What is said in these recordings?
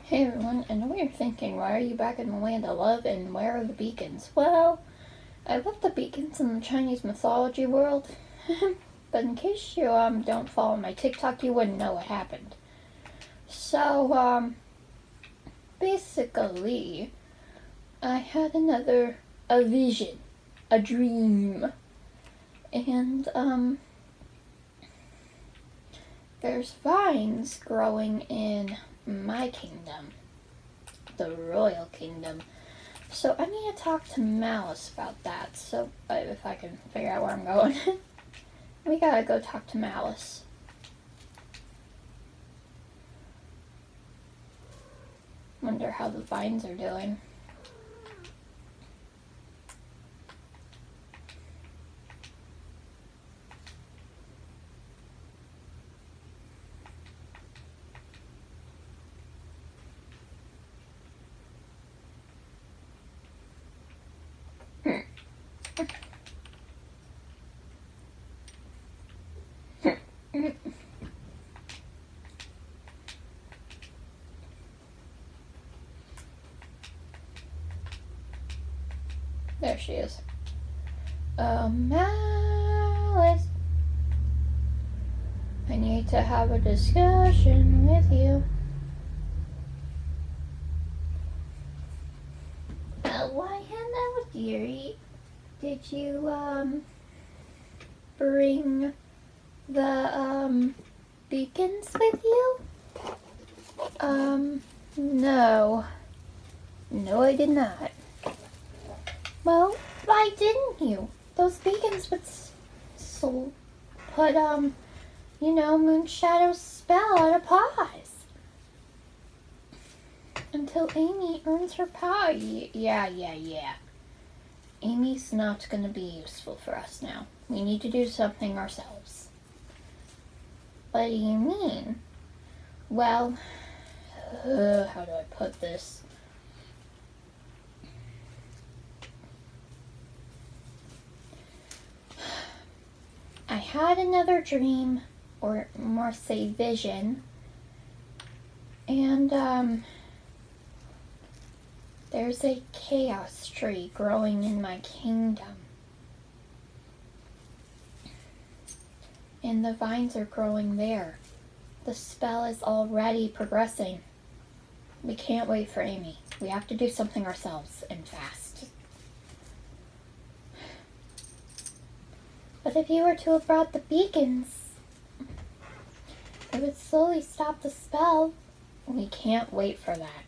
Hey everyone, I know what you're thinking. Why are you back in the land of love and where are the beacons? Well, I left the beacons in the Chinese mythology world. But in case you don't follow my TikTok, you wouldn't know what happened. So, basically, I had a vision, a dream. And, there's vines growing in my kingdom, the royal kingdom. So I need to talk to Malice about that. So if I can figure out where I'm going, we gotta go talk to Malice. Wonder how the vines are doing. There she is. Malice, I need to have a discussion with you. Why, hello, dearie. Did you, bring the, beacons with you? No. No, I did not. Well, why didn't you? Those beacons would put, Moonshadow's spell out of pause. Until Amy earns her power. Yeah. Amy's not gonna be useful for us now. We need to do something ourselves. What do you mean? Well, how do I put this? I had another dream, or more say vision, and there's a chaos tree growing in my kingdom. And the vines are growing there. The spell is already progressing. We can't wait for Amy. We have to do something ourselves, and fast. But if you were to have brought the beacons, it would slowly stop the spell. We can't wait for that.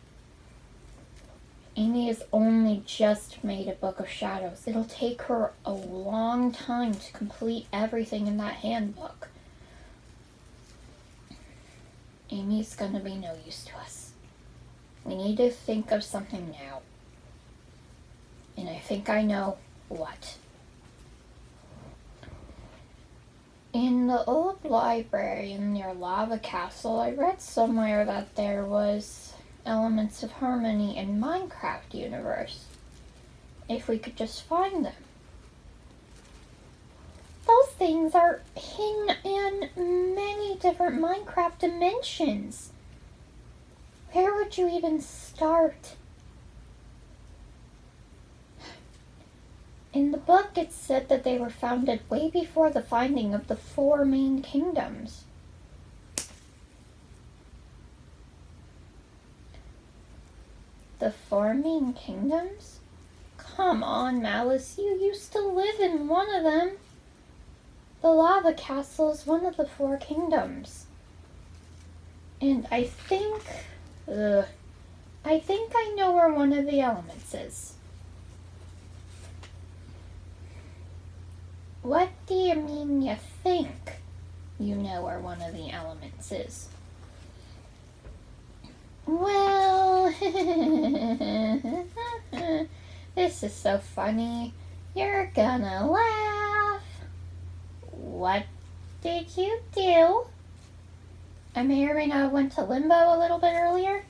Amy has only just made a book of shadows. It'll take her a long time to complete everything in that handbook. Amy's gonna be no use to us. We need to think of something now. And I think I know what. In the old library near Lava Castle, I read somewhere that there was elements of harmony in Minecraft universe. If we could just find them. Those things are hidden in many different Minecraft dimensions. Where would you even start? In the book, it said that they were founded way before the finding of the 4 main kingdoms. The 4 main kingdoms? Come on, Malice, you used to live in one of them. The Lava Castle is one of the 4 kingdoms. And I think I know where one of the elements is. What do you mean you think you know where one of the elements is? Well, this is so funny. You're gonna laugh. What did you do? I may or may not have went to limbo a little bit earlier.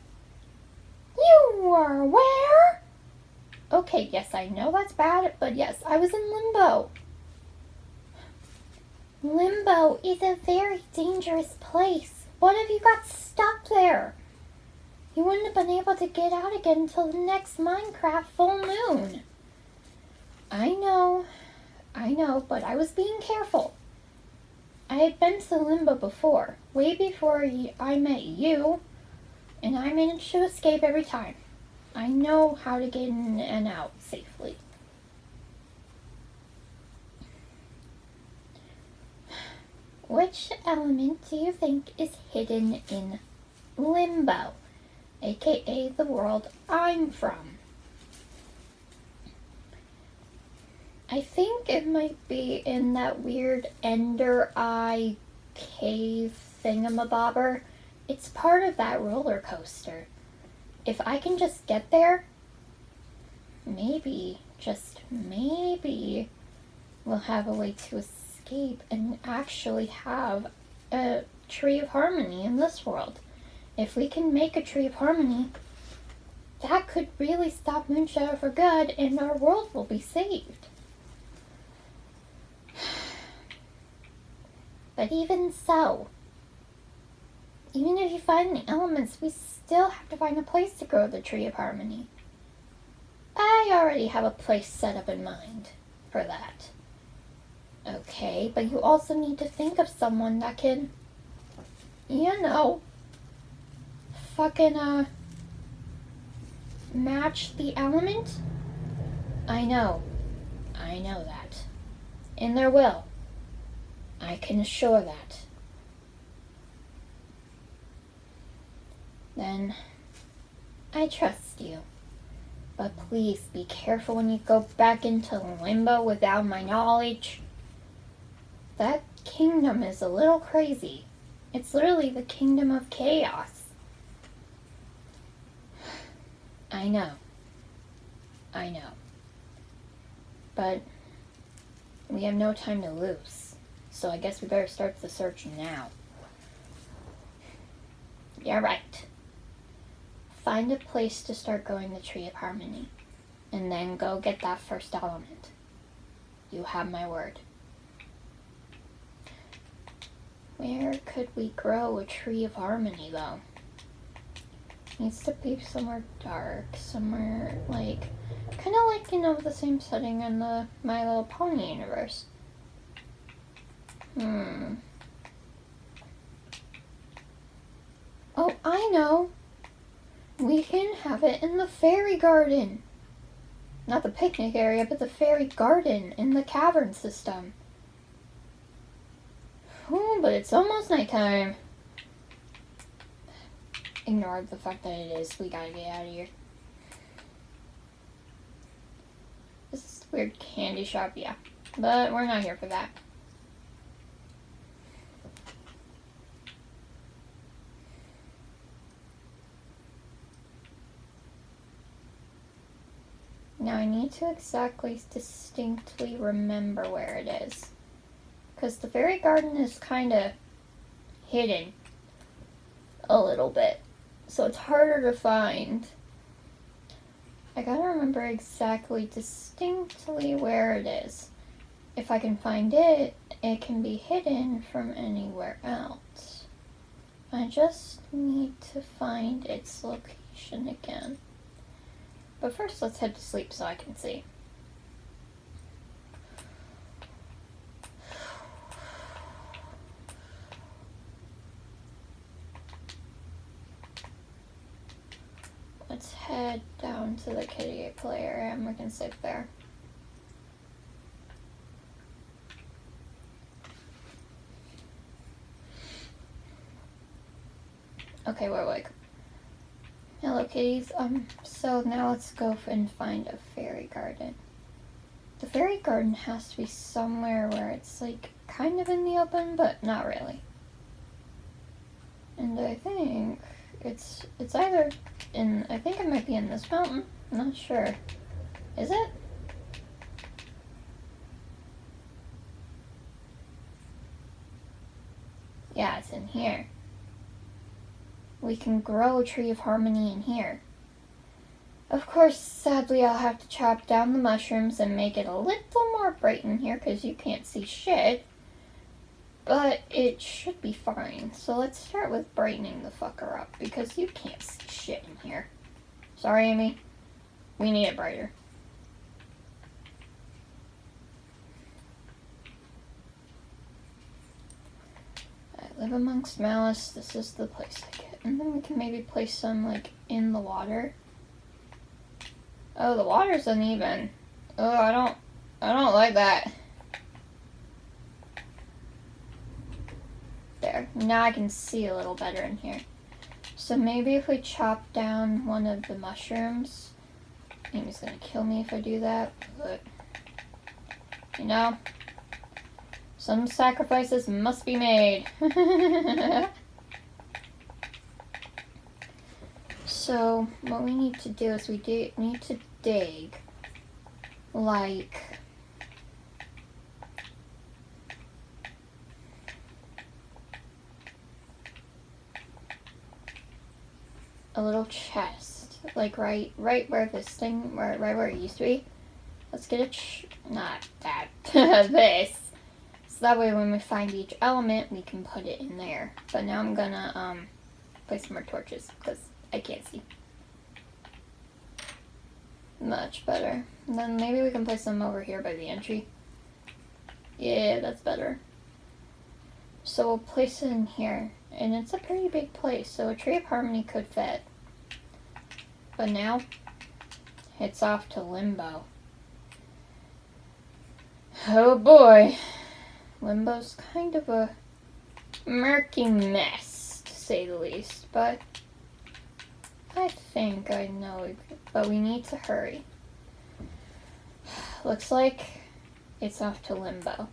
You were where? Okay, yes, I know that's bad, but yes, I was in limbo. Limbo is a very dangerous place. What if you got stuck there? You wouldn't have been able to get out again until the next Minecraft full moon. I know, but I was being careful. I had been to Limbo before, way before I met you, and I managed to escape every time. I know how to get in and out safely. Which element do you think is hidden in Limbo, aka the world I'm from? I think it might be in that weird Ender Eye cave thingamabobber. It's part of that roller coaster. If I can just get there, maybe, just maybe, we'll have a way to escape and actually have a tree of harmony in this world. If we can make a tree of harmony, that could really stop Moonshadow for good and our world will be saved. But even so, even if you find the elements, we still have to find a place to grow the tree of harmony. I already have a place set up in mind for that. Okay, but you also need to think of someone that can, fucking, match the element? I know that. And there will. I can assure that. Then, I trust you. But please be careful when you go back into Limbo without my knowledge. That kingdom is a little crazy. It's literally the kingdom of chaos. I know. But we have no time to lose. So I guess we better start the search now. You're right. Find a place to start growing the tree of harmony. And then go get that first element. You have my word. Where could we grow a tree of harmony, though? Needs to be somewhere dark, somewhere kind of like, the same setting in the My Little Pony universe. Oh, I know! We can have it in the fairy garden! Not the picnic area, but the fairy garden in the cavern system. Ooh, but it's almost nighttime. Ignore the fact that it is. We gotta get out of here. This is a weird candy shop, yeah. But we're not here for that. Now I need to distinctly remember where it is. Because the fairy garden is kind of hidden a little bit. So it's harder to find. I gotta remember distinctly where it is. If I can find it, it can be hidden from anywhere else. I just need to find its location again. But first, let's head to sleep so I can see. Let's head down to the kitty play area and we can sleep there. Okay, we're awake. Hello, kitties. So now let's go and find a fairy garden. The fairy garden has to be somewhere where it's kind of in the open, but not really. And I think it's either I think it might be in this mountain. I'm not sure. Is it? Yeah, it's in here. We can grow a tree of harmony in here. Of course, sadly, I'll have to chop down the mushrooms and make it a little more bright in here because you can't see shit. But it should be fine. So let's start with brightening the fucker up, because you can't see shit in here. Sorry, Amy. We need it brighter. I live amongst malice. This is the place I get. And then we can maybe place some, like, in the water. Oh, the water's uneven. Oh, I don't like that. There. Now I can see a little better in here. So maybe if we chop down one of the mushrooms. Amy's gonna kill me if I do that, but you know, some sacrifices must be made. So what we need to do is we need to dig like a little chest, like right where this thing, right where it used to be. Let's get a not that this. So that way when we find each element, we can put it in there. But now I'm gonna place some more torches because I can't see. Much better. And then maybe we can place them over here by the entry. Yeah, that's better. So we'll place it in here. And it's a pretty big place, so a tree of harmony could fit. But now, it's off to limbo. Oh boy. Limbo's kind of a murky mess, to say the least. But I think I know, but we need to hurry. Looks like it's off to limbo.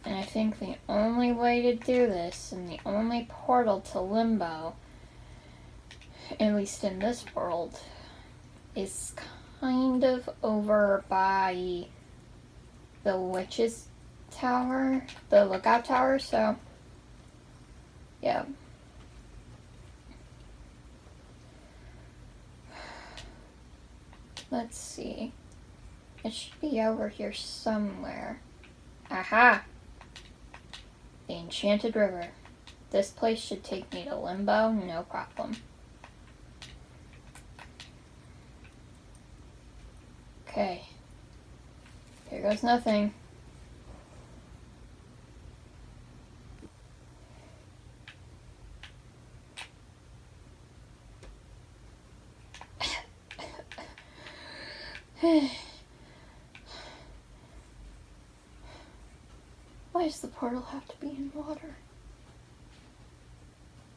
And I think the only way to do this, and the only portal to limbo, at least in this world, is kind of over by the witch's tower, the lookout tower, so yeah. Let's see. It should be over here somewhere. Aha! The Enchanted River. This place should take me to limbo, no problem. Okay. Here goes nothing. Why does the portal have to be in water?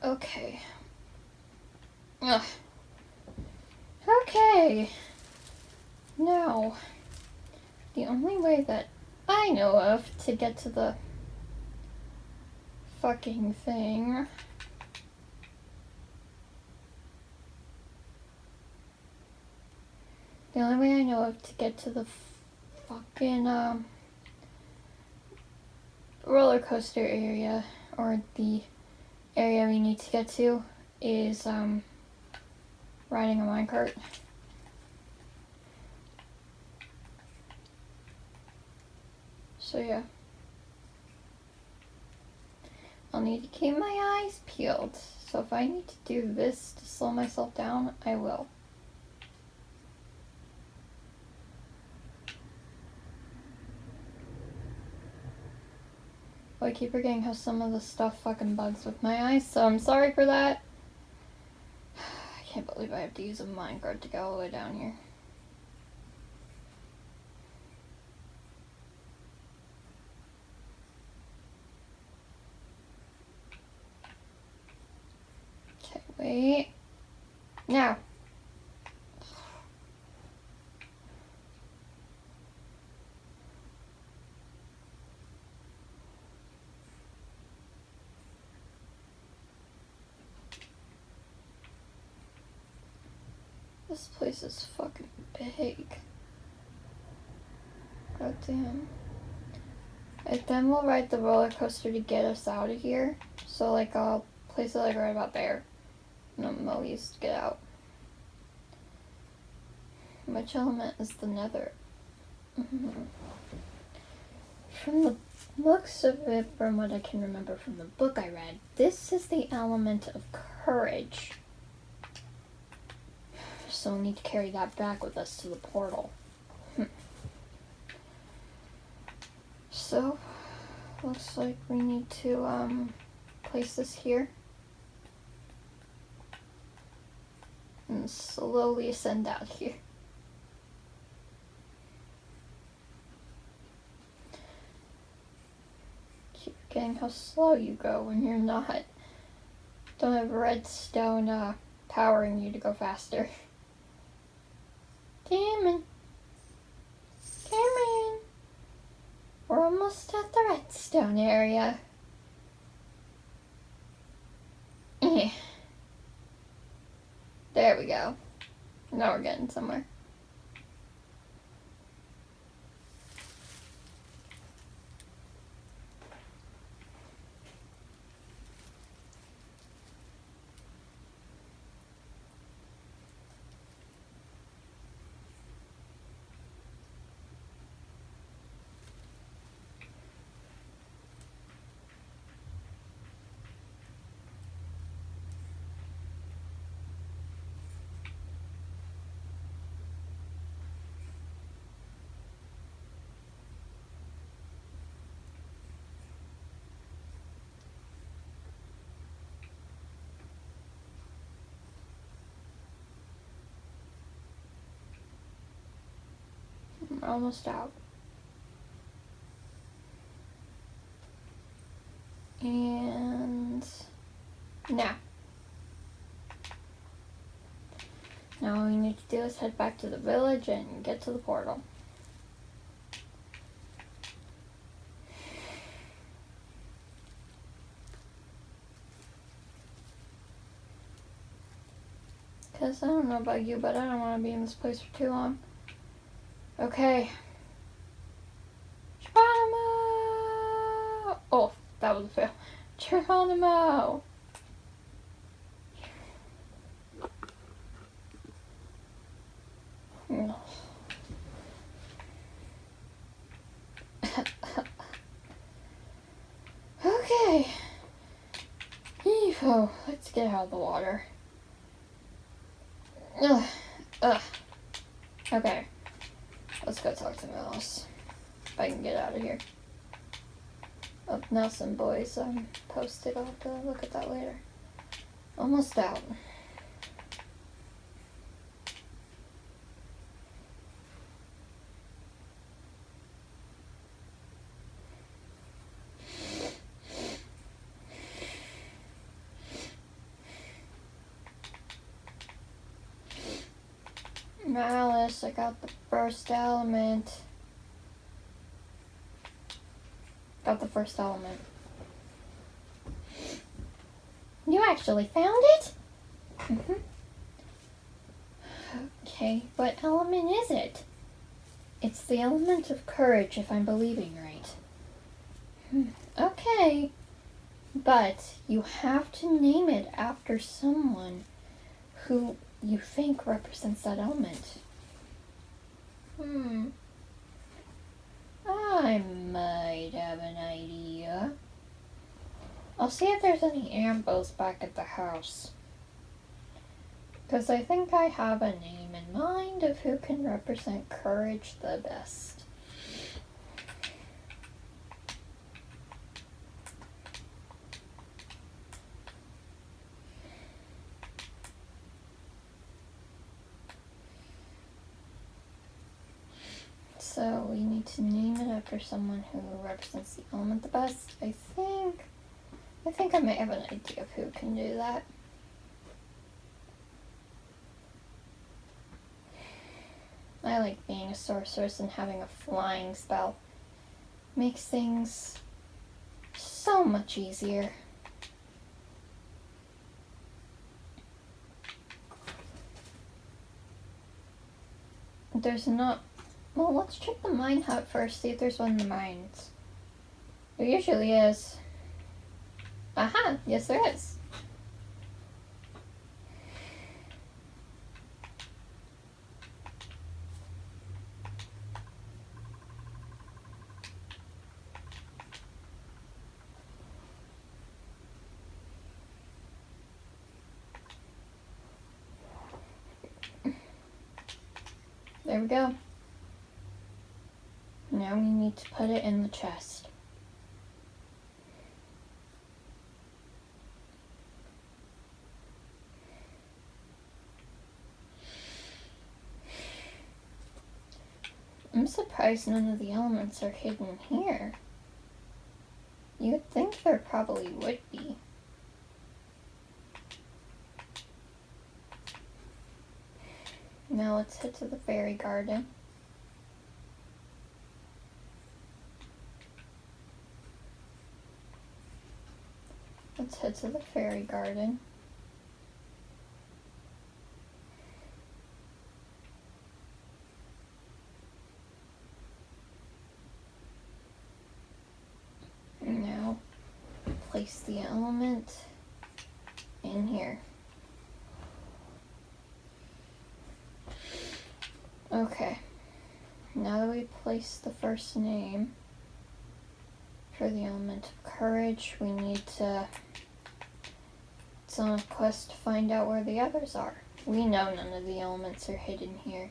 Okay. Ugh. Okay. Now, the only way that I know of to get to the fucking thing the only way I know of to get to the fucking roller coaster area, or the area we need to get to, is riding a minecart. So yeah, I'll need to keep my eyes peeled. So if I need to do this to slow myself down, I will. I keep forgetting how some of the stuff fucking bugs with my eyes, so I'm sorry for that. I can't believe I have to use a minecart to get all the way down here. Okay, wait. Now. This place is fucking big. God damn. And then we'll ride the roller coaster to get us out of here. So like I'll place it like right about there. No, Mo used to get out. Which element is the nether? From the looks of it, from what I can remember from the book I read, this is the element of courage. So we'll need to carry that back with us to the portal. So, looks like we need to place this here. And slowly ascend out here. Keep forgetting how slow you go when you're not. Don't have redstone powering you to go faster. Cameron. Cameron. We're almost at the redstone area. There we go. Now we're getting somewhere. We're almost out. And now all we need to do is head back to the village and get to the portal. Because I don't know about you, but I don't want to be in this place for too long. Okay. Geronimo! Oh, that was a fail. Geronimo! Okay. Oh, let's get out of the water. Okay. Let's go talk to Mouse. If I can get out of here. Oh, Nelson Boys posted. I'll have to look at that later. Almost out. Alice, I got the first element. Got the first element. You actually found it? Okay, what element is it? It's the element of courage, if I'm believing right. Okay, but you have to name it after someone who you think represents that element. I might have an idea. I'll see if there's any ambos back at the house. Because I think I have a name in mind of who can represent courage the best. So we need to name it after someone who represents the element the best. I think I may have an idea of who can do that. I like being a sorceress and having a flying spell. Makes things so much easier. There's not... Well, let's check the mine hut first, see if there's one in the mines. There usually is. Aha! Yes, there is. There we go. Now we need to put it in the chest. I'm surprised none of the elements are hidden here. You'd think there probably would be. Now let's head to the fairy garden. Let's head to the fairy garden. Now place the element in here. Okay, now that we place the first name for the element of courage, we need to, it's on a quest to find out where the others are. We know none of the elements are hidden here.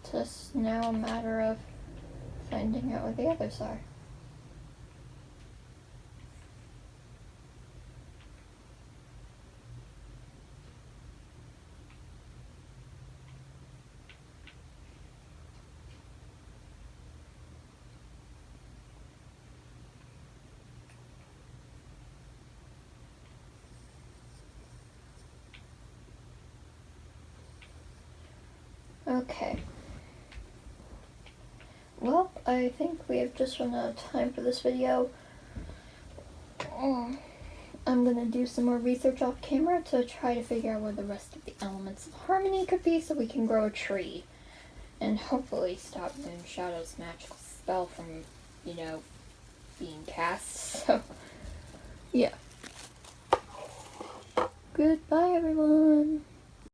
Just now a matter of finding out where the others are. Okay. Well, I think we have just run out of time for this video. I'm gonna do some more research off camera to try to figure out where the rest of the elements of harmony could be so we can grow a tree. And hopefully stop Moonshadow's magical spell from, being cast. So, yeah. Goodbye, everyone.